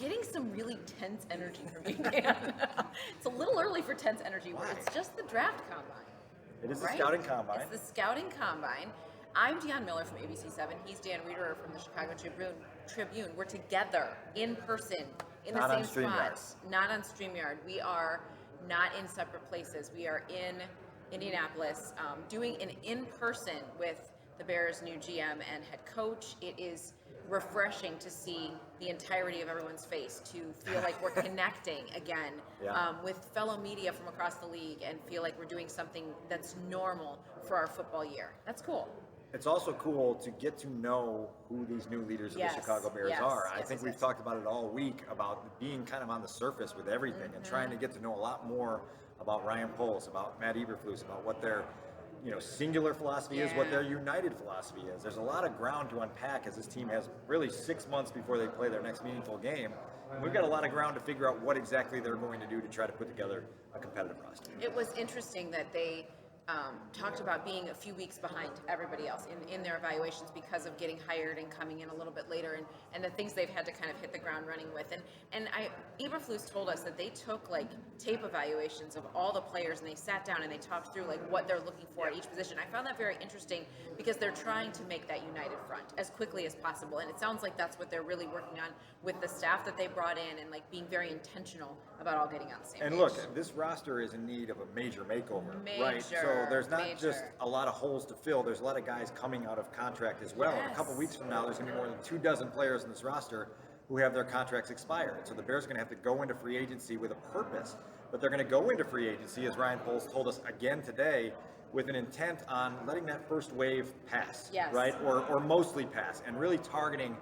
getting some really tense energy from you, Dan. It's a little early for tense energy. Why? It's just the draft combine. It is the right? scouting combine. It's the scouting combine. I'm Dionne Miller from ABC7. He's Dan Wiederer from the Chicago Tribune. We're together in person in the same spot. Not on StreamYard. We are not in separate places. We are in Indianapolis doing an in-person with the Bears' new GM and head coach. It is refreshing to see the entirety of everyone's face, to feel like we're connecting again with fellow media from across the league and feel like we're doing something that's normal for our football year. That's cool. It's also cool to get to know who these new leaders of the Chicago Bears are. I think we've talked about it all week, about being kind of on the surface with everything and trying to get to know a lot more about Ryan Poles, about Matt Eberflus, about what their singular philosophy is, what their united philosophy is. There's a lot of ground to unpack as this team has really 6 months before they play their next meaningful game. And we've got a lot of ground to figure out what exactly they're going to do to try to put together a competitive roster. It was interesting that they talked about being a few weeks behind everybody else in their evaluations because of getting hired and coming in a little bit later and the things they've had to kind of hit the ground running with. And Eberflus told us that they took like tape evaluations of all the players and they sat down and they talked through like what they're looking for at each position. I found that very interesting because they're trying to make that united front as quickly as possible. And it sounds like that's what they're really working on with the staff that they brought in and like being very intentional about all getting on the same page. And look, this roster is in need of a major makeover, right? So there's not just a lot of holes to fill. There's a lot of guys coming out of contract as well. In a couple weeks from now, there's going to be more than 24 players in this roster who have their contracts expired. So the Bears are going to have to go into free agency with a purpose. But they're going to go into free agency, as Ryan Poles told us again today, with an intent on letting that first wave pass, right? Or mostly pass, and really targeting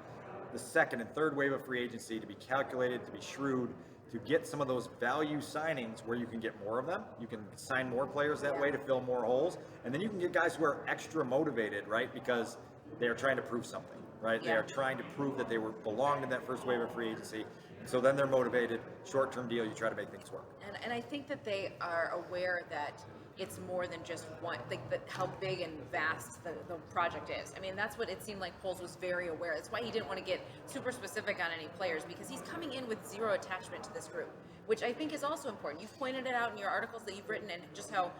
the second and third wave of free agency to be calculated, to be shrewd, to get some of those value signings where you can get more of them. You can sign more players that way to fill more holes. And then you can get guys who are extra motivated, right? Because they are trying to prove something, right? They are trying to prove that they belonged in that first wave of free agency. And so then they're motivated. Short-term deal, you try to make things work. And I think that they are aware that it's more than just one, like how big and vast the project is. I mean, that's what it seemed like Poles was very aware. That's why he didn't want to get super specific on any players, because he's coming in with zero attachment to this group, which I think is also important. You've pointed it out in your articles that you've written, and just how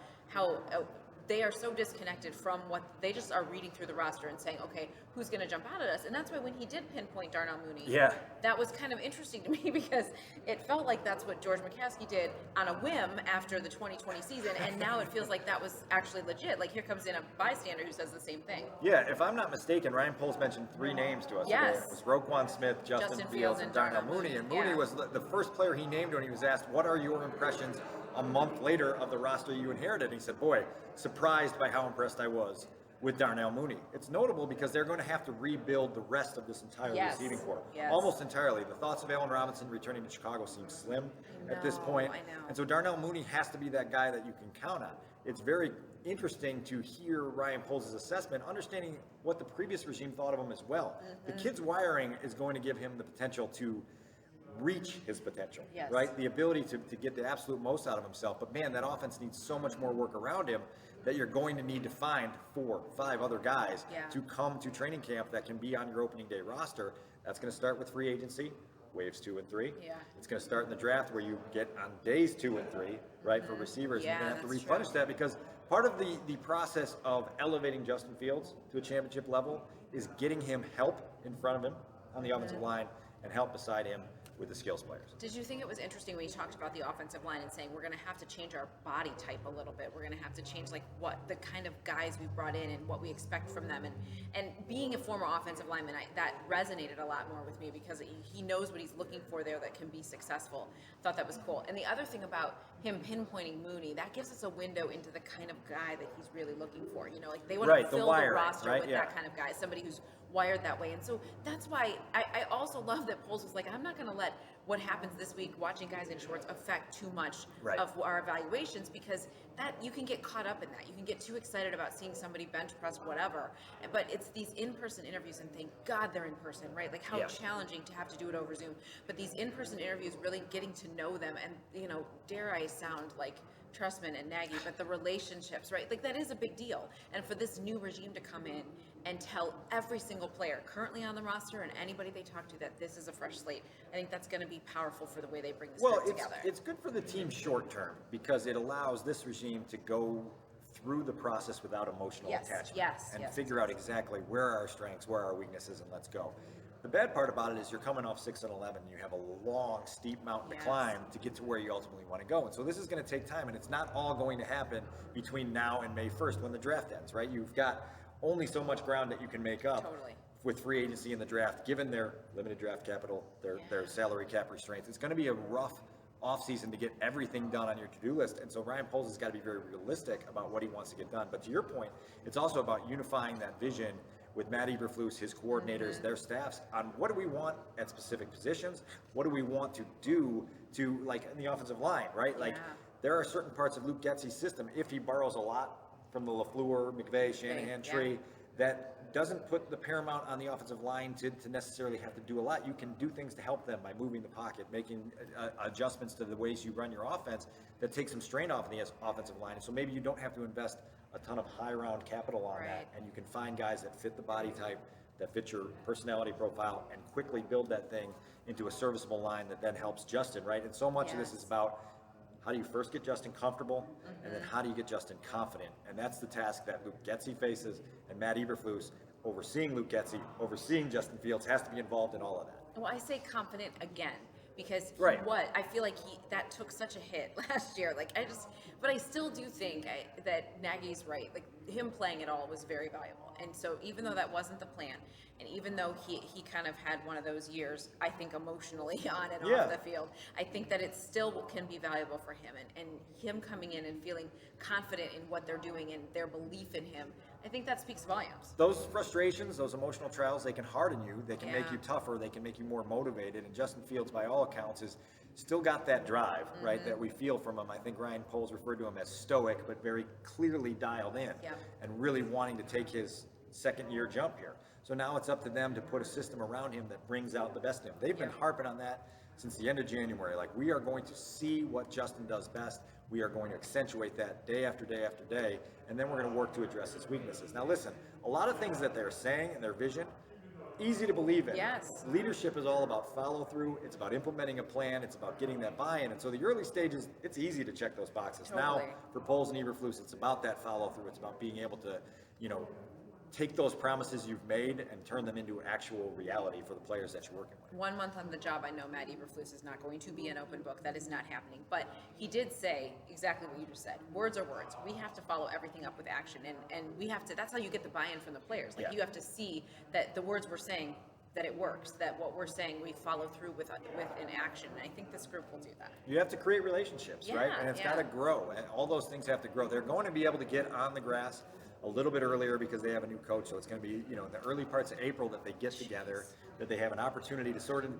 they are so disconnected from what they just are reading through the roster and saying, okay, who's going to jump out at us? And that's why when he did pinpoint Darnell Mooney, that was kind of interesting to me because it felt like that's what George McCaskey did on a whim after the 2020 season, and now it feels like that was actually legit. Like here comes in a bystander who says the same thing. Yeah, if I'm not mistaken, Ryan Poles mentioned 3 names to us today. It was Roquan Smith, Justin Fields, and Darnell Mooney. And Mooney was the first player he named when he was asked, what are your impressions a month later of the roster you inherited? And he said, boy, surprised by how impressed I was with Darnell Mooney. It's notable because they're going to have to rebuild the rest of this entire receiving corps. Almost entirely. The thoughts of Allen Robinson returning to Chicago seem slim at this point. And so Darnell Mooney has to be that guy that you can count on. It's very interesting to hear Ryan Poles' assessment, understanding what the previous regime thought of him as well. The kid's wiring is going to give him the potential to reach his potential, right? The ability to get the absolute most out of himself. But man, that offense needs so much more work around him that you're going to need to find 4, 5 other guys to come to training camp that can be on your opening day roster. That's going to start with free agency, waves 2 and 3. It's going to start in the draft where you get on days 2 and 3, right, for receivers. You're going to have to replenish that because part of the process of elevating Justin Fields to a championship level is getting him help in front of him on the offensive line and help beside him with the skills players. Did you think it was interesting when you talked about the offensive line and saying we're going to have to change our body type a little bit? We're going to have to change like what the kind of guys we brought in and what we expect from them. And being a former offensive lineman, that resonated a lot more with me because he knows what he's looking for there that can be successful. Thought that was cool. And the other thing about him pinpointing Mooney, that gives us a window into the kind of guy that he's really looking for. You know, like they want to fill the roster with that kind of guy, somebody who's wired that way. And so that's why I also love that Poles was like, I'm not going to let what happens this week watching guys in shorts affect too much of our evaluations, because that you can get caught up in that. You can get too excited about seeing somebody bench press whatever. But it's these in-person interviews, and thank God they're in person, right? Like how challenging to have to do it over Zoom. But these in-person interviews, really getting to know them and, dare I sound like Trustman and Nagy, but the relationships, right? Like that is a big deal. And for this new regime to come in and tell every single player currently on the roster and anybody they talk to that this is a fresh slate, I think that's going to be powerful for the way they bring this group together. It's good for the team short term because it allows this regime to go through the process without emotional attachment and figure out exactly where are our strengths, where are our weaknesses, and let's go. The bad part about it is you're coming off 6-11. You have a long, steep mountain to climb to get to where you ultimately want to go. And so this is going to take time, and it's not all going to happen between now and May 1st when the draft ends, right? You've got only so much ground that you can make up with free agency in the draft, given their limited draft capital, their salary cap restraints. It's going to be a rough offseason to get everything done on your to-do list. And so Ryan Poles has got to be very realistic about what he wants to get done. But to your point, it's also about unifying that vision with Matt Eberflus, his coordinators, their staffs, on what do we want at specific positions? What do we want to do to, like, in the offensive line, right? Like, there are certain parts of Luke Getsy's system, if he borrows a lot from the LaFleur, McVay, Shanahan tree, that doesn't put the paramount on the offensive line to necessarily have to do a lot. You can do things to help them by moving the pocket, making adjustments to the ways you run your offense that take some strain off the offensive line. And so maybe you don't have to invest a ton of high round capital on that, and you can find guys that fit the body type, that fit your personality profile, and quickly build that thing into a serviceable line that then helps Justin, right? And so much of this is about how do you first get Justin comfortable, and then how do you get Justin confident? And that's the task that Luke Getsy faces, and Matt Eberflus, overseeing Luke Getsy, overseeing Justin Fields, has to be involved in all of that. Well, I say confident again, because I feel like that took such a hit last year. But I still do think that Nagy's right. Like, him playing it all was very valuable. And so even though that wasn't the plan, and even though he kind of had one of those years, I think emotionally on and off the field, I think that it still can be valuable for him. And him coming in and feeling confident in what they're doing and their belief in him, I think that speaks volumes. Those frustrations, those emotional trials, they can harden you. They can make you tougher. They can make you more motivated. And Justin Fields, by all accounts, is still got that drive, right, that we feel from him. I think Ryan Poles referred to him as stoic, but very clearly dialed in and really wanting to take his second-year jump here. So now it's up to them to put a system around him that brings out the best in him. They've been harping on that since the end of January. Like, we are going to see what Justin does best. We are going to accentuate that day after day after day, and then we're going to work to address his weaknesses. Now, listen, a lot of things that they're saying and their vision, easy to believe in. Yes. Leadership is all about follow-through. It's about implementing a plan. It's about getting that buy-in. And so the early stages, it's easy to check those boxes. Now, for Poles and Eberflus, it's about that follow-through. It's about being able to, take those promises you've made and turn them into actual reality for the players that you're working with. 1 month on the job, I know Matt Eberflus is not going to be an open book. That is not happening. But he did say exactly what you just said. Words are words. We have to follow everything up with action. And we have to, that's how you get the buy-in from the players. Like, you have to see that the words we're saying, that it works, that what we're saying we follow through with in action. And I think this group will do that. You have to create relationships, right? And it's got to grow. And all those things have to grow. They're going to be able to get on the grass a little bit earlier because they have a new coach. So it's going to be, in the early parts of April that they get together, that they have an opportunity to sort of,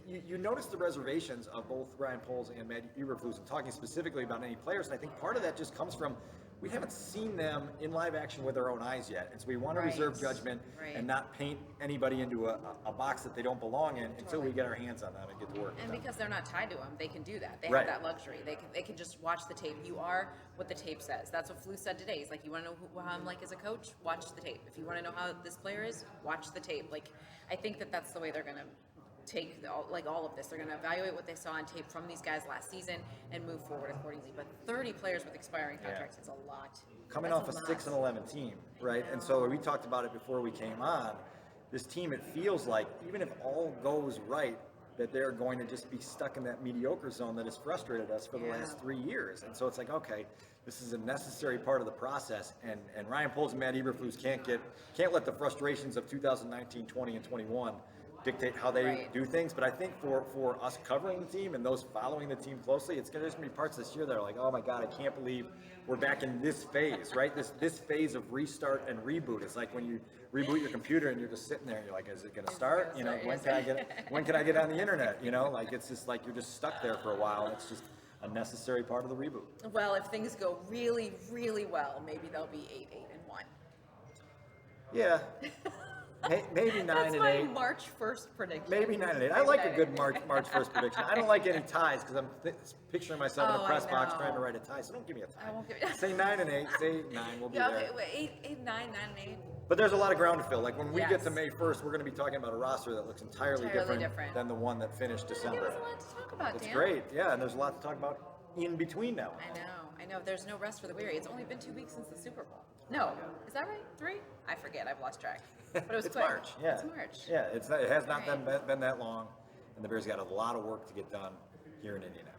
you notice the reservations of both Ryan Poles and Matt Eberflus and talking specifically about any players. And I think part of that just comes from, we haven't seen them in live action with our own eyes yet. And so we want to reserve judgment and not paint anybody into a box that they don't belong in until we get our hands on them and get to work. And because they're not tied to them, they can do that. They have that luxury. They can just watch the tape. You are what the tape says. That's what Flu said today. He's like, you want to know how I'm like as a coach? Watch the tape. If you want to know how this player is, watch the tape. Like, I think that's the way they're going to take all of this. They're going to evaluate what they saw on tape from these guys last season and move forward accordingly. But 30 players with expiring contracts is a lot. Coming off a 6-11 team, right? And so we talked about it before we came on. This team, it feels like, even if all goes right, that they're going to just be stuck in that mediocre zone that has frustrated us for the last 3 years. And so it's like, okay, this is a necessary part of the process. And Ryan Poles and Matt Eberflus can't let the frustrations of 2019, 20, and 21 dictate how they do things. But I think for us covering the team and those following the team closely, it's going to be parts this year that are like, oh my God, I can't believe we're back in this phase, right? This phase of restart and reboot. It's like when you reboot your computer and you're just sitting there and you're like, is it going to start? When can I get on the internet? Like, it's just like you're just stuck there for a while. And it's just a necessary part of the reboot. Well, if things go really, really well, maybe they'll be 8-1. Yeah. Maybe 9 That's and my 8. March 1st prediction. Maybe 9 and 8. I like a good March 1st prediction. I don't like any ties because I'm picturing myself in a press box trying to write a tie. So don't give me a tie. I won't give you. Say 9 and 8. Say 9. We'll be Yeah, there. okay, wait, 8, 9, 9, and 8. But there's a lot of ground to fill. Like when we Yes. get to May 1st, we're going to be talking about a roster that looks entirely different than the one that finished December. There was a lot to talk about, It's Dan. great. Yeah, and there's a lot to talk about in between now. I know. There's no rest for the weary. It's only been 2 weeks since the Super Bowl. No, is that right? 3? I forget. I've lost track. But it was It's quick. March. Yeah. It's March. Yeah, it has not been that long, and the Bears got a lot of work to get done here in Indianapolis.